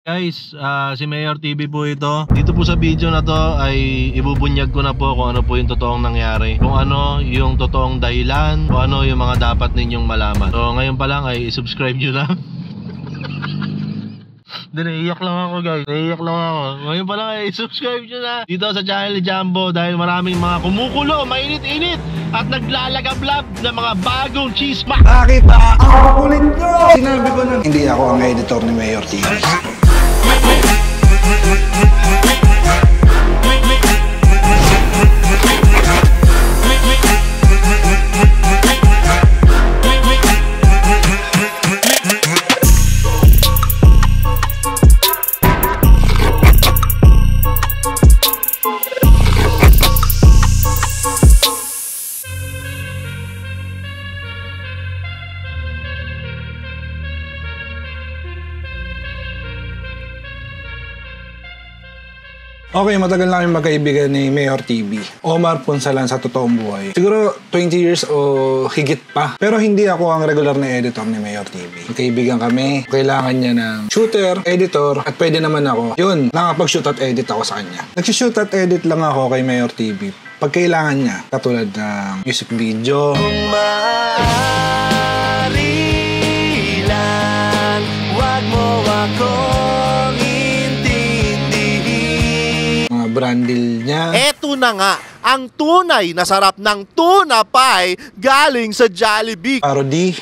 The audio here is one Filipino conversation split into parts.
Guys, si Mayor TV po ito. Dito po sa video na to ay ibubunyag ko na po kung ano po yung totoong nangyari, kung ano yung totoong dahilan, kung ano yung mga dapat ninyong malaman. So ngayon pa lang ay i-subscribe nyo lang. Naiiyak lang ako guys, naiiyak lang ako. Ngayon pa lang ay i-subscribe nyo na dito sa channel ni Jumbo dahil maraming mga kumukulo, mainit-init at naglalagablab na mga bagong chisma. Bakit ba? Ang kulit nyo! Sinabi ko na hindi ako ang editor ni Mayor TV. Okay, matagal na kami magkaibigan ni Mayor TV. Omar Punsalan sa totoong buhay. Siguro 20 years o higit pa. Pero hindi ako ang regular na editor ni Mayor TV. Magkaibigan kami. Kailangan niya ng shooter, editor, at pwede naman ako. Yun, nakapag-shoot at edit ako sa kanya. Nag-shoot at edit lang ako kay Mayor TV. Pag kailangan niya, katulad ng music video. Kung maaari lang, wag mo akong intindihin. Mga brandil niya. Eto na nga, ang tunay na sarap ng tuna pie galing sa Jollibee. Parody.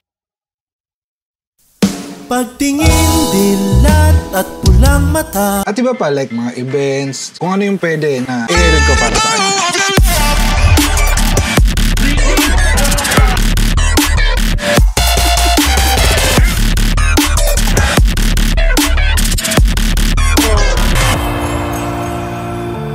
Pagtingin, dilat at pulang mata. At iba pa, like mga events, kung ano yung pwede na i-edit ko para sa kanya.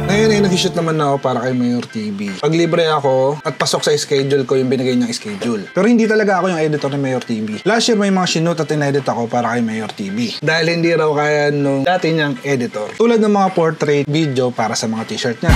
Ngayon ay nag-shoot naman na ako para kay Mayor TV. Pag libre ako at pasok sa schedule ko yung binigay niyang schedule. Pero hindi talaga ako yung editor ni Mayor TV. Last year may mga sinut at in-edit ako para kay Mayor TV. Dahil hindi raw kaya nung dati niyang editor. Tulad ng mga portrait video para sa mga t-shirt niya.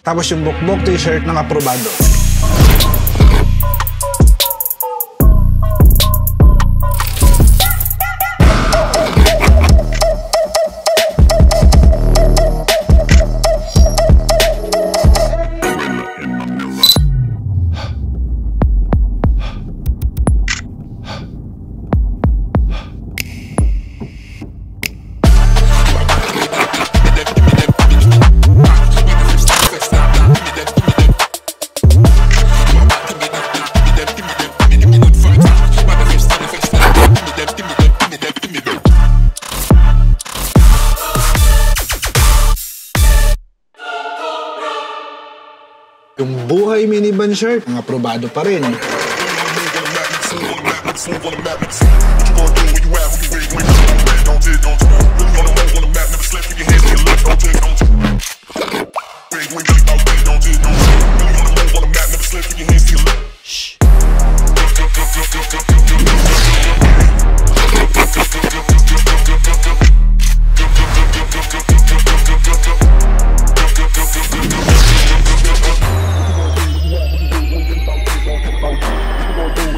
Tapos yung bukbok t-shirt ng aprobado. Yung buhay minivan shirt, ang aprobado pa rin.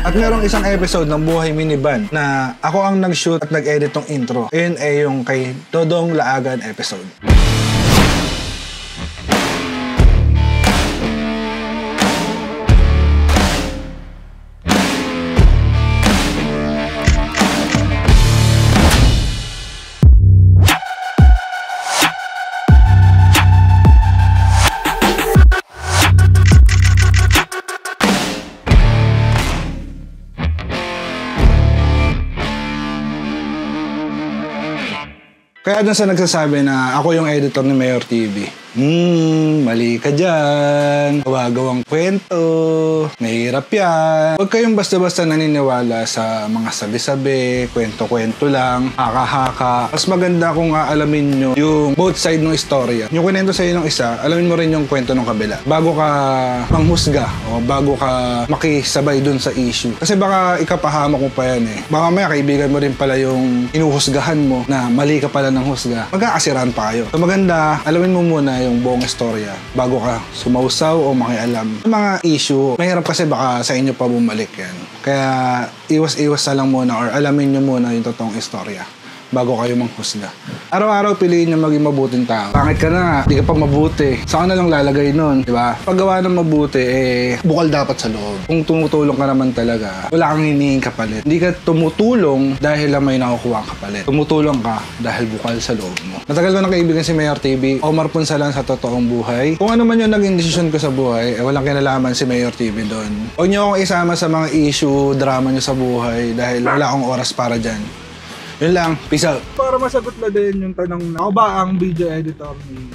At merong isang episode ng Buhay Minivan na ako ang nag-shoot at nag-edit ng intro. Ayun ay yung kay Dodong Laagan episode. Kaya dun sa nagsasabi na ako yung editor ni Mayor TV, Mali ka dyan. Gawagawang kwento. Mahirap yan. Huwag kayong basta-basta naniniwala sa mga sabi-sabi, kwento-kwento lang, haka-haka. Mas maganda kung alamin nyo yung both side ng istorya. Yung kwento sa'yo ng isa, alamin mo rin yung kwento ng kabila. Bago ka manghusga o bago ka makisabay dun sa issue. Kasi baka ikapahamak mo pa yan eh. Baka maya kaibigan mo rin pala yung inuhusgahan mo na mali ka pala ng husga. Magkakasiran pa kayo. So maganda, alamin mo muna yung buong istorya bago ka sumausaw o makialam. Yung mga issue, mahirap kasi baka sa inyo pa bumalik yan. Kaya iwas-iwas na lang muna or alamin nyo muna yung totoong istorya bago kayo manghusga. Araw-araw piliin nyo maging mabuting tao. Pangit ka na nga, di ka pa mabuti. Saan na lang lalagay nun, di ba? Paggawa ng mabuti, bukal dapat sa loob. Kung tumutulong ka naman talaga, wala kang hinihing kapalit. Hindi ka tumutulong dahil lang may nakukuha ang kapalit. Tumutulong ka dahil bukal sa loob mo. Matagal ko na kaibigan si Mayor TV. Omar Punsalan sa totoong buhay. Kung ano man yung naging desisyon ko sa buhay, walang kinalaman si Mayor TV doon. Huwag nyo akong isama sa mga issue, drama nyo sa buhay dahil wala akong oras para dyan. Yun lang. Peace out. Para masagot na din yung tanong na ako ba ang video editor ni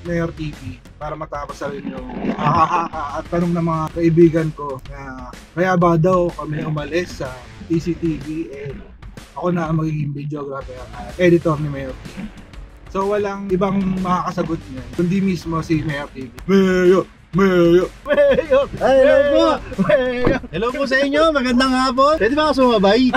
Mayor TV para matapos sa rin yung at tanong ng mga kaibigan ko na kaya ba daw kami umalis sa TCTV ako na ang magiging videographer at editor ni Mayor TV. So walang ibang makakasagot niya kundi mismo si Mayor TV. Mayor! Hello po! Hello po sa inyo, magandang hapon. Pwede ba ako sumabay?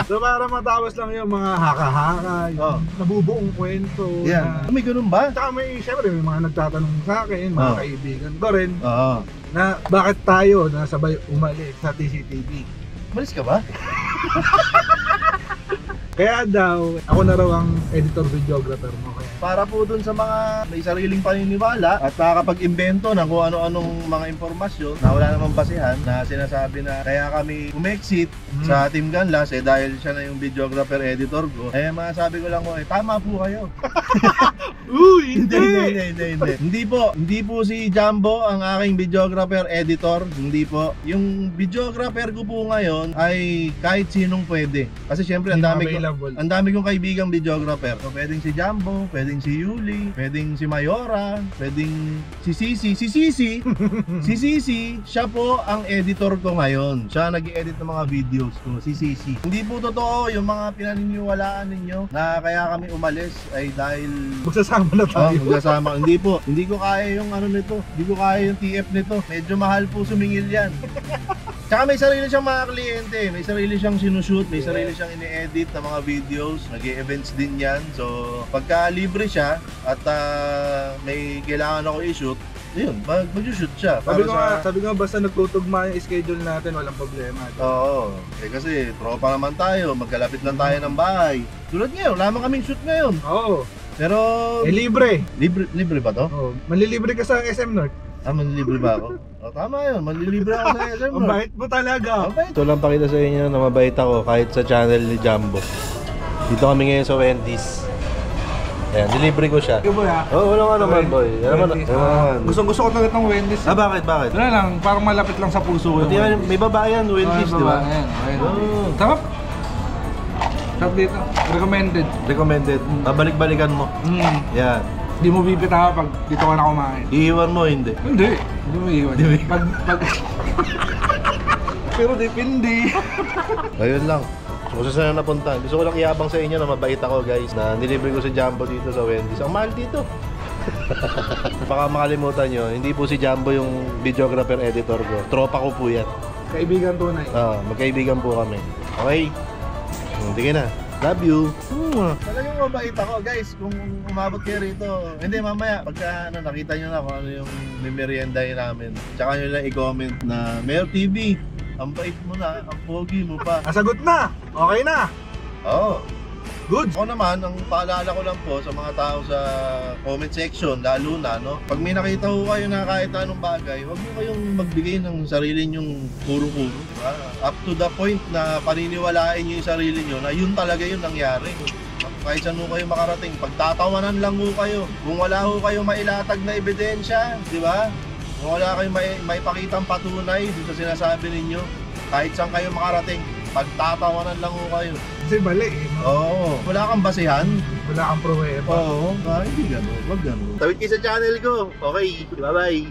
So para matapos lang yung mga haka-haka, yung nabubuong kwento. Yeah. May ganun ba? Tsaka syempre may mga nagtatanong sa akin, mga kaibigan ko rin, na bakit tayo nasabay umalis sa TCTV. Malis ka ba? Kaya daw, ako na raw ang editor videographer mo. Kaya Para po dun sa mga may sariling paniniwala at nakakapag-imbento ng kung ano-anong mga impormasyon na wala namang basehan, na sinasabi na kaya kami umexit sa Team Gunlas dahil siya na yung videographer editor ko. Masabi ko lang po, tama po kayo. Uy! Hindi po si Jumbo ang aking videographer editor. Hindi po. Yung videographer ko po ngayon ay kahit sinong pwede. Kasi syempre ang dami kong kaibigang videographer. So pwedeng si Jumbo, pwedeng si Yuli, pwedeng si Mayora, pwedeng si Sisi. Si Sisi, siya po ang editor ko ngayon. Siya nag-i-edit ng mga videos ko, si Sisi. Hindi po totoo yung mga pinaniniwalaan ninyo na kaya kami umalis ay dahil magsasama na tayo. Magsasama. Hindi po. Hindi ko kaya yung ano nito. Hindi ko kaya yung TF nito. Medyo mahal po sumingil yan. Tsaka may sarili siyang mga kliyente. May sarili siyang sinushoot. May sarili siyang ini-edit na mga videos. Nag-e-events din yan. So, pagka libre siya at may kailangan ako i-shoot, yun, mag-shoot siya. Sabi ko basta nagtutugma yung schedule natin, walang problema. Oo. Kasi tropa naman tayo. Magkalapit lang tayo ng bahay. Tulad ngayon, lamang kaming shoot ngayon. Oo. Pero libre. Libre ba to? Oo. Malilibre ka sa SM North. Manlilibre ba ako? Tama yun, manlilibre ako sa SM North. Mabait mo talaga. Ito lang pakita sa inyo na mabait ako kahit sa channel ni Jumbo. Dito kami ngayon sa Wendy's. Ayan, delivery ko siya. Ikaw boy ha? Oo, wala nga naman boy. Gusto ko talaga ng Wendy's. Bakit? Wala lang, parang malapit lang sa puso ko. May babae yan, Wendy's, di ba? Sarap. Sarap dito. Recommended. Babalik-balikan mo. Yan. Hindi mo bibitaw pag dito ka na kumain. Iiwan mo, hindi? Hindi mo iiwan. Pag pero depende. Ayun lang. Kung saan na napunta. Gusto ko lang iabang sa inyo na mabait ako guys. Na nilibre ko si Jumbo dito sa Wendy's. Ang mahal dito. Baka makalimutan nyo, hindi po si Jumbo yung videographer editor ko. Tropa ko po yan. Kaibigan tunay. Magkaibigan po kami. Okay? Hindi na. Love you. Talagang mabait ako guys. Kung umabot kayo rito, hindi mamaya pagka nakita nyo na kung ano yung meriendahin namin, tsaka nyo lang i-comment na Mayor TV, ang bait mo na, ang pogi mo pa. Nasagot na! Okay na! Oo. Good! Ako naman, ang paalala ko lang po sa mga tao sa comment section, lalo na, no? Pag may nakita ko kayo na kahit anong bagay, huwag mo kayong magbigay ng sarili nyong puro-puro. Up to the point na paniniwalain nyo yung sarili nyo na yun talaga yun nangyari. Kahit saan mo kayo makarating, pagtatawanan lang mo kayo. Kung wala ho kayo mailatag na ebidensya, di ba? Kung wala kayong may pakitang patunay dito sa sinasabi ninyo, kahit saan kayo makarating, pagtatawanan lang ko kayo. Kasi bali eh. No? Oo, wala kang basihan. Wala kang pruweba. Oo, hindi ganun, wag ganun. Tawid kayo sa channel ko. Okay, bye-bye.